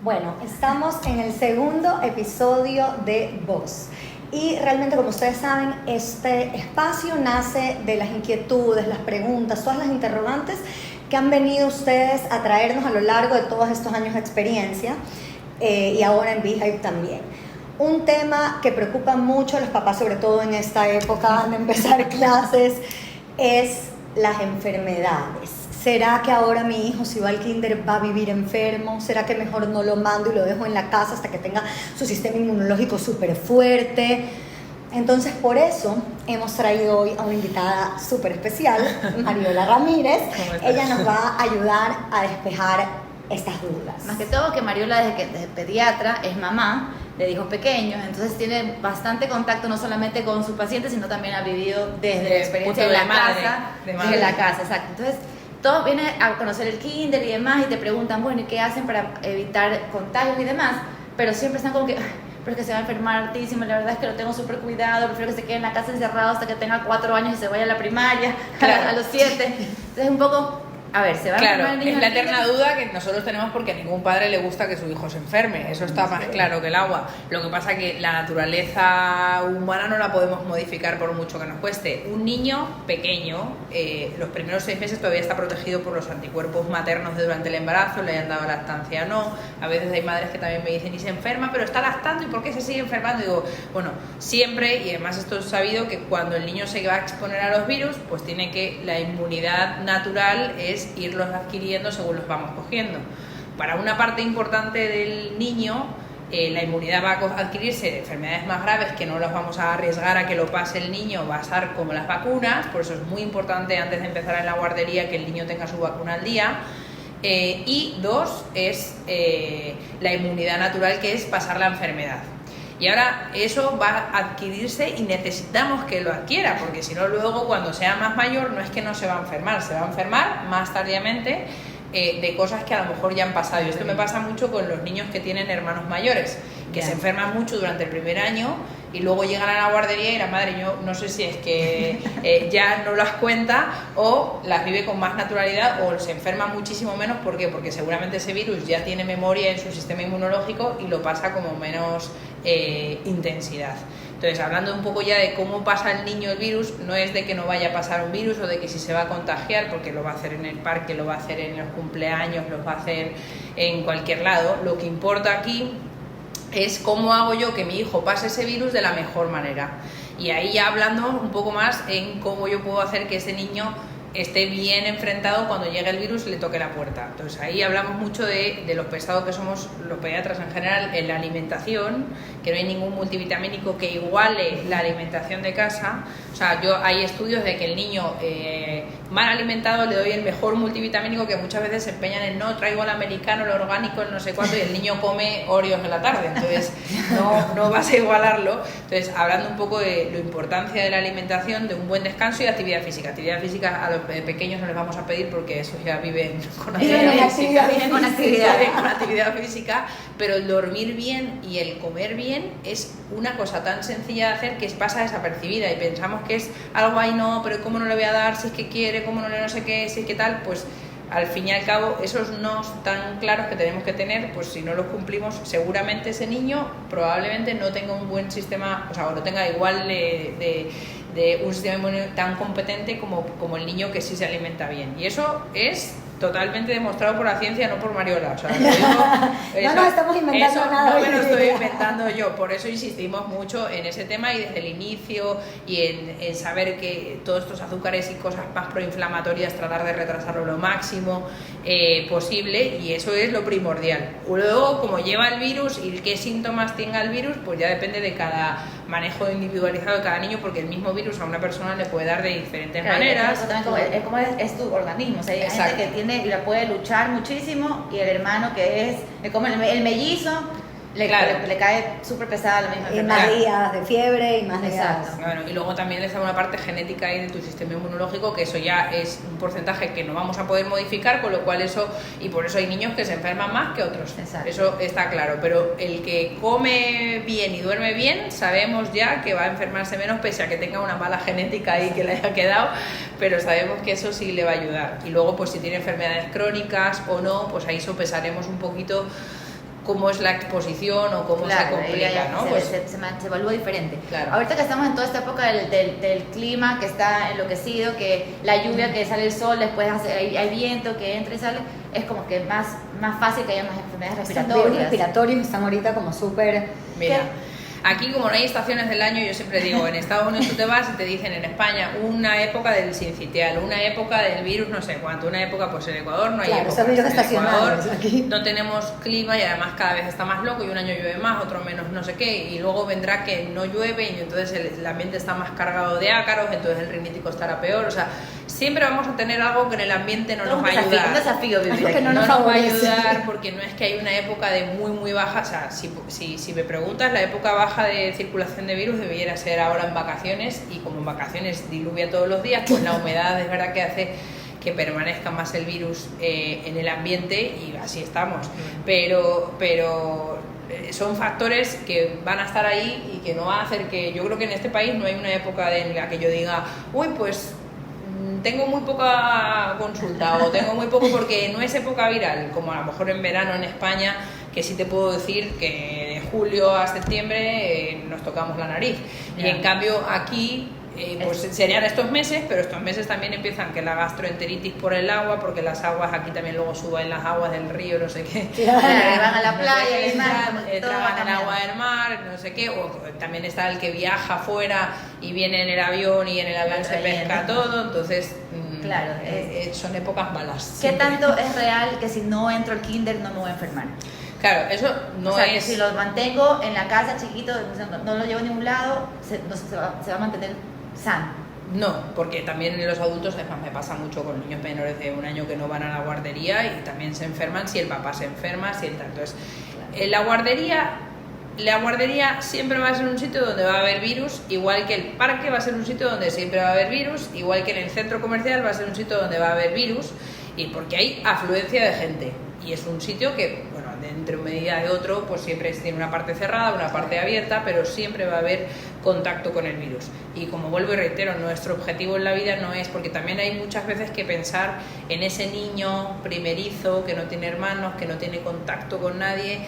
Bueno, estamos en el segundo episodio de Voz. Y realmente, como ustedes saben, este espacio nace de las inquietudes, las preguntas, todas las interrogantes que han venido ustedes a traernos a lo largo de todos estos años de experiencia y ahora en Beehive también. Un tema que preocupa mucho a los papás, sobre todo en esta época de empezar clases, es las enfermedades. ¿Será que ahora mi hijo, si va al kinder, va a vivir enfermo? ¿Será que mejor no lo mando y lo dejo en la casa hasta que tenga su sistema inmunológico súper fuerte? Entonces, por eso hemos traído hoy a una invitada súper especial, Mariola Ramírez. Ella nos va a ayudar a despejar estas dudas. Más que todo que Mariola desde pediatra es mamá de hijos pequeños, entonces tiene bastante contacto no solamente con sus pacientes, sino también ha vivido desde la experiencia de la casa, desde la casa, exacto. Entonces, todos vienen a conocer el kinder y demás y te preguntan, bueno, ¿y qué hacen para evitar contagios y demás? Pero siempre están como que, pero es que se va a enfermar hartísimo, la verdad es que lo tengo súper cuidado, prefiero que se quede en la casa encerrado hasta que tenga 4 años y se vaya a la primaria, claro, a los 7. Entonces, un poco, a ver, se va a enfermar el niño. Es la eterna duda que nosotros tenemos porque a ningún padre le gusta que su hijo se enferme, eso está más claro que el agua. Lo que pasa es que la naturaleza humana no la podemos modificar por mucho que nos cueste. Un niño pequeño, los primeros 6 meses todavía está protegido por los anticuerpos maternos de durante el embarazo, le hayan dado lactancia o no. A veces hay madres que también me dicen, y se enferma, pero está lactando, ¿y por qué se sigue enfermando? Y digo, bueno, siempre, y además esto es sabido, que cuando el niño se va a exponer a los virus, pues tiene que, la inmunidad natural es irlos adquiriendo según los vamos cogiendo. Para una parte importante del niño, la inmunidad va a adquirirse de enfermedades más graves que no las vamos a arriesgar a que lo pase el niño, va a estar como las vacunas, por eso es muy importante antes de empezar en la guardería que el niño tenga su vacuna al día. Y 2 es la inmunidad natural, que es pasar la enfermedad. Y ahora eso va a adquirirse y necesitamos que lo adquiera, porque si no luego cuando sea más mayor no es que no se va a enfermar, se va a enfermar más tardíamente de cosas que a lo mejor ya han pasado. Y esto me pasa mucho con los niños que tienen hermanos mayores, que se enferman mucho durante el primer año y luego llegan a la guardería y la madre, yo no sé si es que ya no las cuenta o las vive con más naturalidad o se enferma muchísimo menos. ¿Por qué? Porque seguramente ese virus ya tiene memoria en su sistema inmunológico y lo pasa como menos intensidad. Entonces, hablando un poco ya de cómo pasa el niño el virus, no es de que no vaya a pasar un virus o de que si se va a contagiar, porque lo va a hacer en el parque, lo va a hacer en los cumpleaños, lo va a hacer en cualquier lado. Lo que importa aquí es cómo hago yo que mi hijo pase ese virus de la mejor manera. Y ahí ya hablando un poco más en cómo yo puedo hacer que ese niño esté bien enfrentado cuando llegue el virus y le toque la puerta. Entonces ahí hablamos mucho de lo pesados que somos los pediatras en general en la alimentación, que no hay ningún multivitamínico que iguale la alimentación de casa. O sea, hay estudios de que el niño mal alimentado le doy el mejor multivitamínico, que muchas veces se empeñan en no, traigo el americano, el orgánico, el no sé cuánto, y el niño come Oreos en la tarde, entonces no vas a igualarlo. Entonces, hablando un poco de la importancia de la alimentación, de un buen descanso y de actividad física. Actividad física a los pequeños no les vamos a pedir porque esos ya viven con actividad física, pero el dormir bien y el comer bien es una cosa tan sencilla de hacer que pasa desapercibida y pensamos que es algo ahí, no, pero ¿cómo no le voy a dar? Si es que quiere, ¿cómo no le no sé qué? Si es que tal, pues al fin y al cabo esos no tan claros que tenemos que tener, pues si no los cumplimos seguramente ese niño probablemente no tenga un buen sistema, o sea, o no tenga igual de un sistema inmune tan competente como el niño que sí se alimenta bien. Y eso es totalmente demostrado por la ciencia, no por Mariola. O sea, lo digo, no nos estamos inventando nada. No me lo estoy inventando yo, por eso insistimos mucho en ese tema y desde el inicio y en saber que todos estos azúcares y cosas más proinflamatorias tratar de retrasarlo lo máximo posible, y eso es lo primordial. Luego, como lleva el virus y qué síntomas tenga el virus, pues ya depende de cada manejo individualizado de cada niño, porque el mismo virus a una persona le puede dar de diferentes maneras. Como es tu organismo, o sea, hay gente que tiene y la puede luchar muchísimo, y el hermano que es como el mellizo le cae súper pesada la misma enfermedad. Y más días de fiebre y más días. Exacto. Bueno, y luego también está una parte genética ahí de tu sistema inmunológico, que eso ya es un porcentaje que no vamos a poder modificar, con lo cual y por eso hay niños que se enferman más que otros. Exacto. Eso está claro, pero el que come bien y duerme bien, sabemos ya que va a enfermarse menos, pese a que tenga una mala genética ahí que le haya quedado, pero sabemos que eso sí le va a ayudar. Y luego, pues si tiene enfermedades crónicas o no, pues ahí sopesaremos un poquito cómo es la exposición o cómo se complica, ¿no? Se evalúa diferente. Claro. Ahorita que estamos en toda esta época del clima que está enloquecido, que la lluvia, que sale el sol, después hay viento que entra y sale, es como que más fácil que haya más enfermedades Los respiratorios están ahorita como súper... Mira, aquí como no hay estaciones del año, yo siempre digo, en Estados Unidos tú te vas y te dicen en España una época del sincitial, una época del virus no sé cuánto, una época pues en Ecuador no hay época. En Ecuador aquí no tenemos clima y además cada vez está más loco y un año llueve más, otro menos no sé qué, y luego vendrá que no llueve y entonces el ambiente está más cargado de ácaros, entonces el rinítico estará peor, o sea, siempre vamos a tener algo que en el ambiente no nos va a ayudar. Un desafío vivir que no nos va a ayudar porque no es que hay una época de muy baja, o sea, si me preguntas, la época baja de circulación de virus debiera ser ahora en vacaciones, y como en vacaciones diluvia todos los días, pues la humedad es verdad que hace que permanezca más el virus en el ambiente y así estamos, pero son factores que van a estar ahí y que no va a hacer que, yo creo que en este país no hay una época en la que yo diga, uy, pues tengo muy poca consulta o tengo muy poco, porque no es época viral, como a lo mejor en verano en España, que sí te puedo decir que de julio a septiembre nos tocamos la nariz. Y en cambio aquí pues serían estos meses, pero estos meses también empiezan que la gastroenteritis por el agua, porque las aguas aquí también luego suben las aguas del río, no sé qué, van a la playa, tragan el agua del mar, no sé qué, o también está el que viaja afuera y viene en el avión y en el avión se pesca todo, entonces claro, son épocas malas. ¿Qué tanto es real que si no entro al kinder no me voy a enfermar? Claro, eso no es... O sea, que si lo mantengo en la casa chiquito, no lo llevo a ningún lado, se va a mantener sano. No, porque también en los adultos, además me pasa mucho con niños menores de un año que no van a la guardería y también se enferman si el papá se enferma, si el tal. Entonces, en la guardería siempre va a ser un sitio donde va a haber virus, igual que el parque va a ser un sitio donde siempre va a haber virus, igual que en el centro comercial va a ser un sitio donde va a haber virus, y porque hay afluencia de gente. Y es un sitio que, bueno, entre un medida de otro, pues siempre tiene una parte cerrada, una parte abierta, pero siempre va a haber contacto con el virus. Y como vuelvo y reitero, nuestro objetivo en la vida no es, porque también hay muchas veces que pensar en ese niño primerizo que no tiene hermanos, que no tiene contacto con nadie,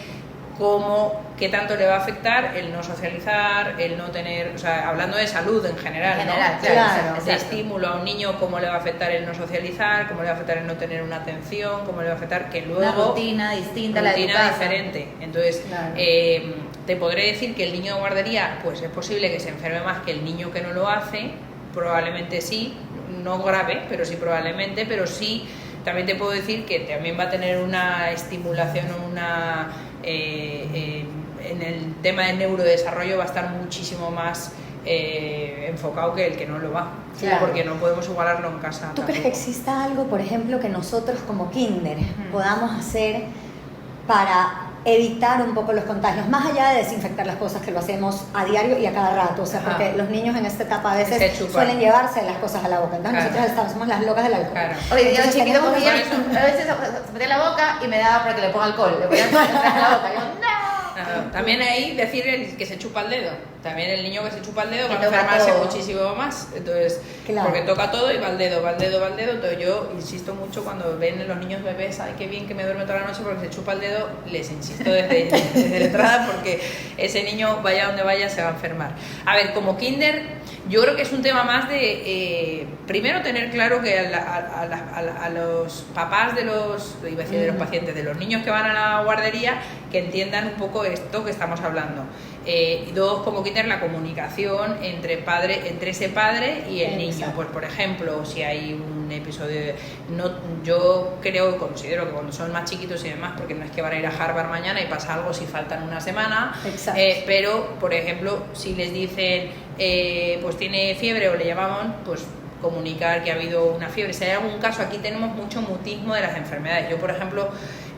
qué tanto le va a afectar el no socializar, el no tener, o sea, hablando de salud en general, ¿no? Claro, de estímulo a un niño, cómo le va a afectar el no socializar, cómo le va a afectar el no tener una atención, cómo le va a afectar que luego... Una rutina distinta, una rutina diferente. Entonces, claro, te podré decir que el niño de guardería, pues es posible que se enferme más que el niño que no lo hace, probablemente sí, no grave, pero sí probablemente, pero sí, también te puedo decir que también va a tener una estimulación o una... en el tema del neurodesarrollo va a estar muchísimo más enfocado que el que no lo va, claro, porque no podemos igualarlo en casa. ¿Tú crees que exista algo, por ejemplo, que nosotros como kinder podamos hacer para evitar un poco los contagios, más allá de desinfectar las cosas, que lo hacemos a diario y a cada rato, o sea, porque los niños en esta etapa a veces suelen llevarse las cosas a la boca, entonces nosotros somos las locas del alcohol. Oye, yo chiquito cogía, a veces se metía en la boca y me daba para que le ponga alcohol, le ponía en la boca, y yo, no. También ahí decir el que se chupa el dedo, también el niño que se chupa el dedo va a enfermarse muchísimo más, entonces, porque toca todo y va al dedo, entonces yo insisto mucho cuando ven los niños bebés, ay qué bien que me duerme toda la noche porque se chupa el dedo, les insisto desde la entrada porque ese niño vaya donde vaya se va a enfermar. A ver, como kinder yo creo que es un tema más de primero tener claro que a los papás de los, iba a decir de los pacientes, de los niños que van a la guardería, que entiendan un poco esto que estamos hablando. Y dos, como kinder, la comunicación entre ese padre y el niño. Pues por ejemplo, si hay un episodio yo considero que cuando son más chiquitos y demás, porque no es que van a ir a Harvard mañana y pasa algo si faltan una semana, pero por ejemplo si les dicen pues tiene fiebre o le llamaban, pues comunicar que ha habido una fiebre. Si hay algún caso, aquí tenemos mucho mutismo de las enfermedades. Yo, por ejemplo,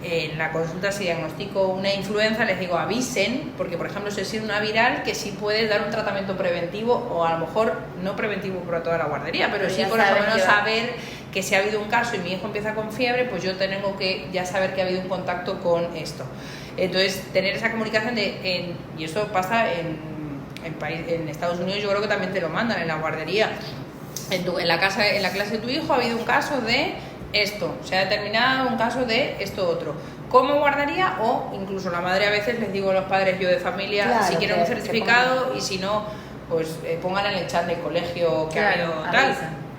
en la consulta, si diagnostico una influenza, les digo avisen, porque por ejemplo si es una viral, que sí puedes dar un tratamiento preventivo, o a lo mejor no preventivo para toda la guardería, pero sí por lo menos saber que si ha habido un caso y mi hijo empieza con fiebre, pues yo tengo que ya saber que ha habido un contacto con esto. Entonces, tener esa comunicación y esto pasa en Estados Unidos, yo creo que también te lo mandan en la guardería. En la clase de tu hijo ha habido un caso de esto, se ha determinado un caso de esto otro. como guardería, o incluso la madre a veces les digo a los padres, yo de familia, claro, si quieren un certificado, y si no, pues pongan en el chat del colegio que ha habido tal.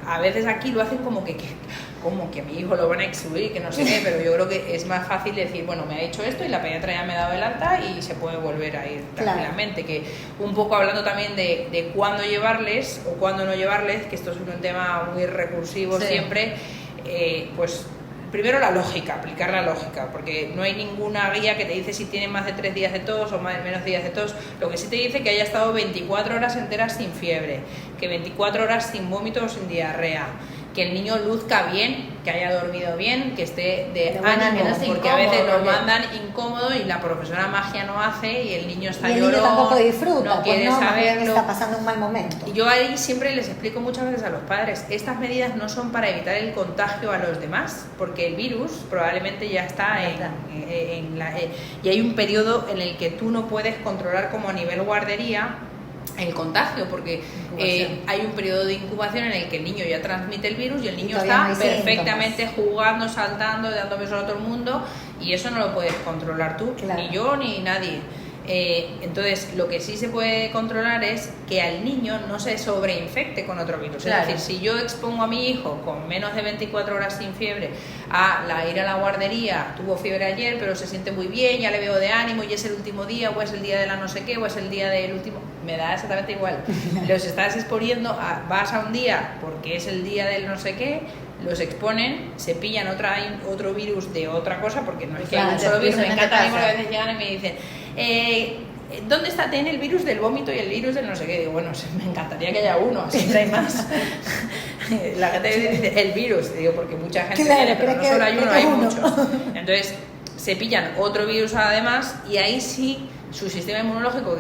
A veces aquí lo hacen como que a mi hijo lo van a excluir, que no sé qué, pero yo creo que es más fácil decir, bueno, me ha hecho esto y la pediatra ya me ha dado el alta y se puede volver a ir tranquilamente. Que un poco hablando también de cuándo llevarles o cuándo no llevarles, que esto es un tema muy recursivo siempre, pues primero la lógica, aplicar la lógica, porque no hay ninguna guía que te dice si tiene más de 3 días de tos o menos días de tos. Lo que sí te dice que haya estado 24 horas enteras sin fiebre, que 24 horas sin vómito o sin diarrea, que el niño luzca bien, que haya dormido bien, que esté de ánimo, porque a veces nos mandan incómodo y la profesora magia no hace y el niño está llorando. Y el niño tampoco disfruta, no quiere saberlo. Está pasando un mal momento. Y yo ahí siempre les explico muchas veces a los padres, estas medidas no son para evitar el contagio a los demás, porque el virus probablemente ya está y hay un periodo en el que tú no puedes controlar como a nivel guardería el contagio, porque hay un periodo de incubación en el que el niño ya transmite el virus y el niño está perfectamente jugando, saltando, dando besos a todo el mundo, y eso no lo puedes controlar tú, ni yo ni nadie. Entonces, lo que sí se puede controlar es que al niño no se sobreinfecte con otro virus. Es decir, si yo expongo a mi hijo con menos de 24 horas sin fiebre a ir a la guardería, tuvo fiebre ayer pero se siente muy bien, ya le veo de ánimo y es el último día, o es el día de la no sé qué, o es el día del último, me da exactamente igual. Los estás exponiendo vas a un día porque es el día del no sé qué, los exponen, se pillan otro virus de otra cosa, porque no es que hay un solo virus. Me encanta a mí porque a veces llegan y me dicen, ¿dónde tiene el virus del vómito y el virus del no sé qué? Digo, bueno, me encantaría que haya uno, así no hay más. La gente dice el virus, digo, porque mucha gente tiene, pero no solo hay uno, hay muchos. Entonces se pillan otro virus además, y ahí sí su sistema inmunológico,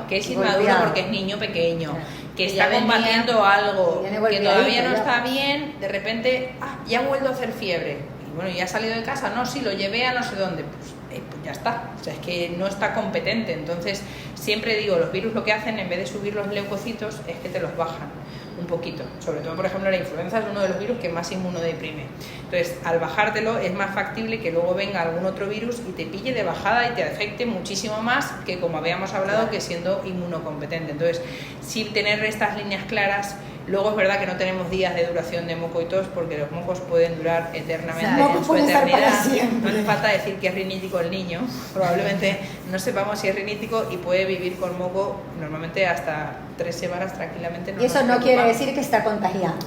que es inmaduro porque es niño pequeño, que está combatiendo algo, que todavía no está bien, de repente ya ha vuelto a hacer fiebre, y bueno, ya ha salido de casa, no, sí, lo llevé a no sé dónde, pues ya está, o sea, es que no está competente. Entonces siempre digo, los virus lo que hacen, en vez de subir los leucocitos, es que te los bajan un poquito. Sobre todo, por ejemplo, la influenza es uno de los virus que más inmunodeprime. Entonces, al bajártelo es más factible que luego venga algún otro virus y te pille de bajada y te afecte muchísimo más que, como habíamos hablado, que siendo inmunocompetente. Entonces, sí tener estas líneas claras. Luego es verdad que no tenemos días de duración de moco y tos, porque los mocos pueden durar eternamente, en su eternidad. No hace falta decir que es rinítico el niño, probablemente no sepamos si es rinítico y puede vivir con moco normalmente hasta 3 semanas tranquilamente. Y eso no quiere decir que está contagiando.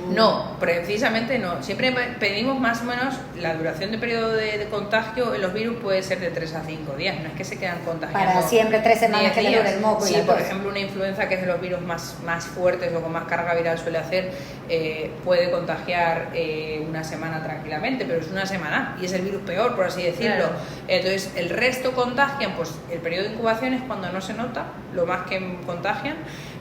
No, precisamente no. Siempre pedimos más o menos la duración de periodo de contagio en los virus puede ser de 3 a 5 días, no es que se quedan contagiando. Para siempre 3 semanas que le dure el moco. Sí, por ejemplo, una influenza, que es de los virus más fuertes o con más carga viral suele hacer, puede contagiar una semana tranquilamente, pero es una semana y es el virus peor, por así decirlo. Claro. Entonces, el resto contagian, pues el periodo de incubación es cuando no se nota, lo más que contagian,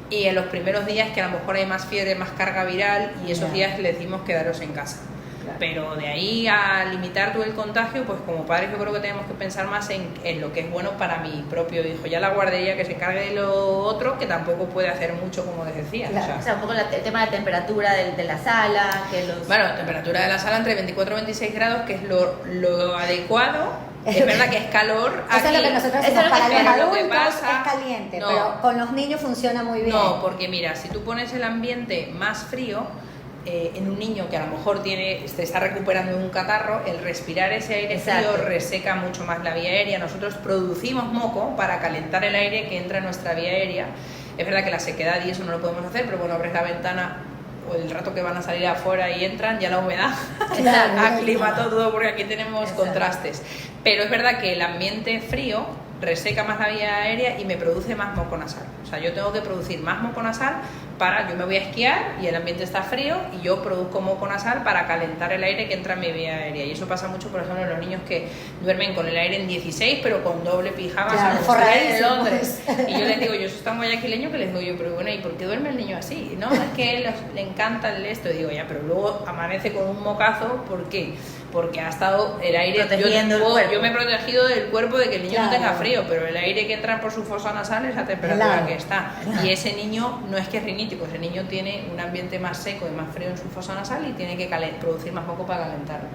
y en los primeros días que a lo mejor hay más fiebre, más carga viral, y esos días le decimos quedaros en casa. Claro. Pero de ahí a limitar todo el contagio, pues como padres yo creo que tenemos que pensar más en lo que es bueno para mi propio hijo. Ya la guardería que se encargue de lo otro, que tampoco puede hacer mucho, como les decía. Claro. O sea, un poco el tema de la temperatura de la sala. Bueno, temperatura de la sala entre 24 y 26 grados, que es lo adecuado. Es verdad que es calor. Eso es lo que nosotros hacemos. Para los adultos pasa, es caliente, pero con los niños funciona muy bien. No, porque mira, si tú pones el ambiente más frío, en un niño que a lo mejor se está recuperando de un catarro, el respirar ese aire frío reseca mucho más la vía aérea. Nosotros producimos moco para calentar el aire que entra en nuestra vía aérea. Es verdad que la sequedad y eso no lo podemos hacer, pero bueno, abres la ventana o el rato que van a salir afuera y entran, ya la humedad aclimató todo, porque aquí tenemos contrastes. Pero es verdad que el ambiente frío reseca más la vía aérea y me produce más moco nasal. O sea, yo tengo que producir más moco nasal yo me voy a esquiar y el ambiente está frío y yo produzco moco nasal para calentar el aire que entra en mi vía aérea. Y eso pasa mucho, por ejemplo, en los niños que duermen con el aire en 16, pero con doble pijama, en Londres. Y yo les digo, yo soy tan guayaquileño que les digo yo, pero bueno, ¿y por qué duerme el niño así? No, es que le encanta esto. Y digo, ya, pero luego amanece con un mocazo, ¿por qué? Porque ha estado el aire protegiendo el cuerpo. Yo me he protegido del cuerpo de que el niño no tenga frío, pero el aire que entra por su fosa nasal es la temperatura que está. Y ese niño no es que es rinítico, ese niño tiene un ambiente más seco y más frío en su fosa nasal y tiene que producir más moco para calentarlo.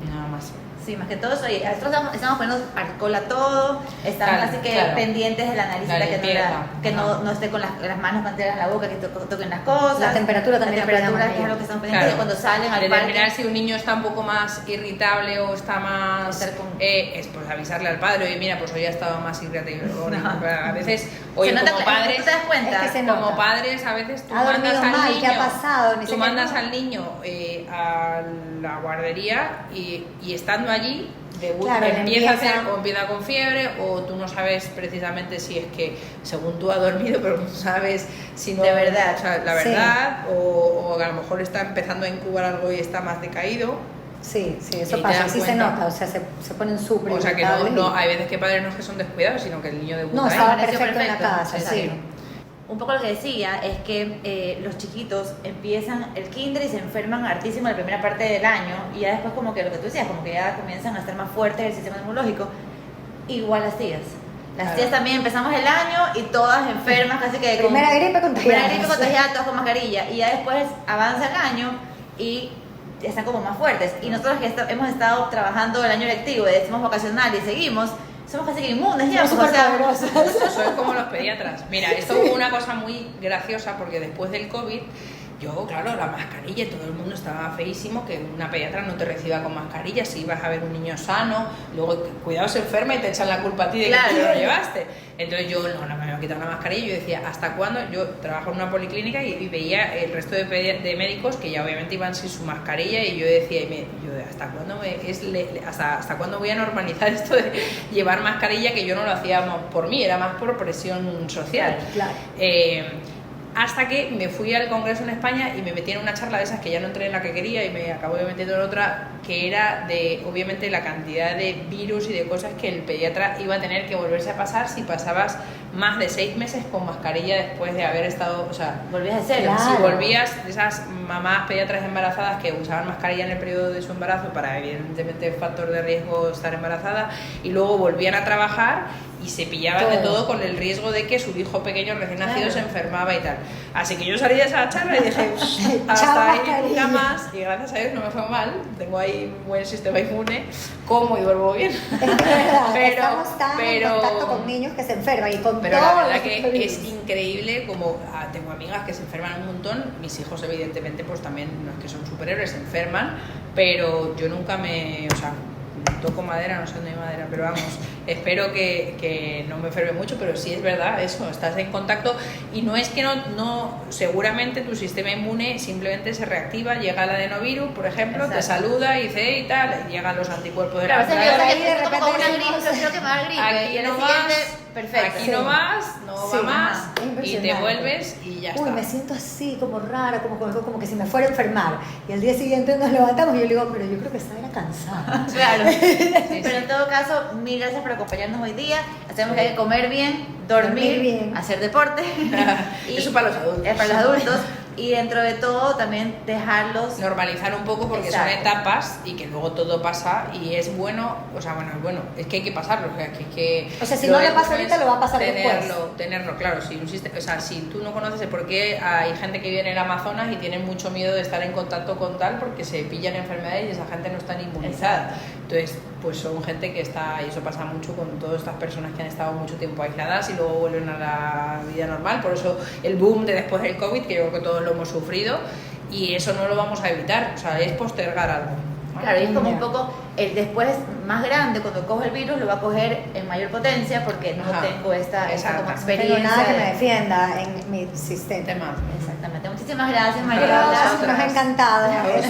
Nada más. Sí, más que todo eso. Y nosotros estamos poniendo alcohol a todo, estamos Claro, así que claro. pendientes de la naricita, La que, limpieza. no esté con las manos canteras en la boca, que toquen las cosas. La temperatura también La la temperatura, cuidamos que es ahí. algo que estamos pendientes Claro. de cuando salen al parque. Determinar si un niño está un poco más irritable o está más... Estar con- es pues avisarle al padre, oye, mira, pues hoy ha estado más irritable. A veces, oye, Se nota como que- padres... ¿tú te das cuenta? Es que se Como nota. padres, a veces tú Ha dormido mandas al mal, niño, ¿qué ha pasado? Ni tú sé qué, mandas no. al niño a la guardería y estando allí Claro, empieza a hacer empieza- o empieza con fiebre o tú no sabes precisamente si es que según tú ha dormido pero no sabes si no De verdad. o sea, la Sí. verdad o a lo mejor está empezando a incubar algo y está más decaído. Sí, sí, Y eso te pasa, das sí se cuenta. nota, o sea, se ponen súper O sea que no, irritables no y- hay veces que padres no es que son descuidados sino que el niño debuta No, ahí. estaba Amaneció perfecto en la casa, exacto. sí. Un poco lo que decía es que los chiquitos empiezan el kinder y se enferman hartísimo en la primera parte del año y ya después como que lo que tú decías, como que ya comienzan a estar más fuertes el sistema inmunológico. Igual las tías. Las Claro. tías también empezamos el año y todas enfermas, casi que con Primera gripe contagiada. primera gripe contagiada, todas con mascarilla. Y ya después avanza el año y están como más fuertes. Y nosotros que hemos estado trabajando el año lectivo, decimos vocacional y seguimos, somos casi que inmunes ya. Somos pues, o sea, superpoderosas. Soy como los pediatras. Mira, esto fue una cosa muy graciosa porque después del COVID, yo, claro, la mascarilla, todo el mundo estaba feísimo que una pediatra no te reciba con mascarilla si ibas a ver un niño sano, luego cuidado se enferma y te echan la culpa a ti de Claro. que tú lo llevaste. Entonces yo no me iba a quitar la mascarilla y yo decía, ¿hasta cuándo? Yo trabajo en una policlínica y veía el resto de médicos que ya obviamente iban sin su mascarilla y yo decía, ¿hasta cuándo hasta cuándo voy a normalizar esto de llevar mascarilla? Que yo no lo hacía por mí, era más por presión social. Claro. Hasta que me fui al Congreso en España y me metí en una charla de esas que ya no entré en la que quería y me acabo metiendo en otra que era de, obviamente, la cantidad de virus y de cosas que el pediatra iba a tener que volverse a pasar si pasabas más de 6 meses con mascarilla después de haber estado, o sea, volvías a hacer. Claro. si volvías de esas mamás pediatras embarazadas que usaban mascarilla en el periodo de su embarazo para evidentemente factor de riesgo estar embarazada y luego volvían a trabajar y se pillaban de todo con el riesgo de que su hijo pequeño recién nacido Claro. se enfermaba y tal. Así que yo salí de esa charla y dije, Chao, hasta ahí mascarilla. nunca más y gracias a Dios no me fue mal, tengo ahí un buen sistema inmune, como y duermo bien. Es que es verdad, Pero- estamos tan pero- en contacto con niños que se enferman y con Pero la todos verdad los que virus. es increíble como tengo amigas que se enferman un montón, mis hijos evidentemente pues también no es que son superhéroes, se enferman, pero yo nunca o sea, toco madera, no sé dónde hay madera, pero vamos, espero que no me enferme mucho, pero sí es verdad eso, estás en contacto y no es que no seguramente tu sistema inmune simplemente se reactiva, llega el adenovirus, por ejemplo, te Exacto. saluda y dice y tal, y llegan los anticuerpos de Claro, la o sea, Pero yo ahí sé de que esto como repente una decimos, gripe, creo que me va a dar gripe. aquí y el no siguiente, vas, perfecto. aquí Sí. no vas, no Sí, va más ajá, y te impresionante. vuelves y ya Uy, está. me siento así, como rara, como que si me fuera a enfermar. Y al día siguiente nos levantamos y yo le digo, pero yo creo que estaba cansada. Claro. Sí, Pero en todo caso, mil gracias por acompañarnos hoy día. Hacemos que hay que comer bien, dormir, Dormir bien. hacer deporte. Eso para los adultos. Es para los adultos. Y dentro de todo, también dejarlos. Normalizar un poco porque Exacto. son etapas y que luego todo pasa y es bueno, o sea, bueno, es que hay que pasarlo, o sea, O sea, si no le pasa ahorita, lo va a pasar tenerlo, claro, si o sea, si tú no conoces el por qué hay gente que vive en el Amazonas y tienen mucho miedo de estar en contacto con tal porque se pillan enfermedades y esa gente no está ni inmunizada. Entonces, pues son gente que está, y eso pasa mucho con todas estas personas que han estado mucho tiempo aisladas y luego vuelven a la vida normal, por eso el boom de después del COVID, que yo creo que todos lo hemos sufrido, y eso no lo vamos a evitar, o sea, es postergar algo. ¿no? Claro, y es como Ya. un poco el después más grande, cuando coge el virus, lo va a coger en mayor potencia porque no Ajá. tengo esta como Exacto. No experiencia. tengo nada que de- me defienda en mi sistema. Tema. Exactamente. Muchísimas gracias, María. Gracias, nos ha Nosotras. encantado. A vosotras.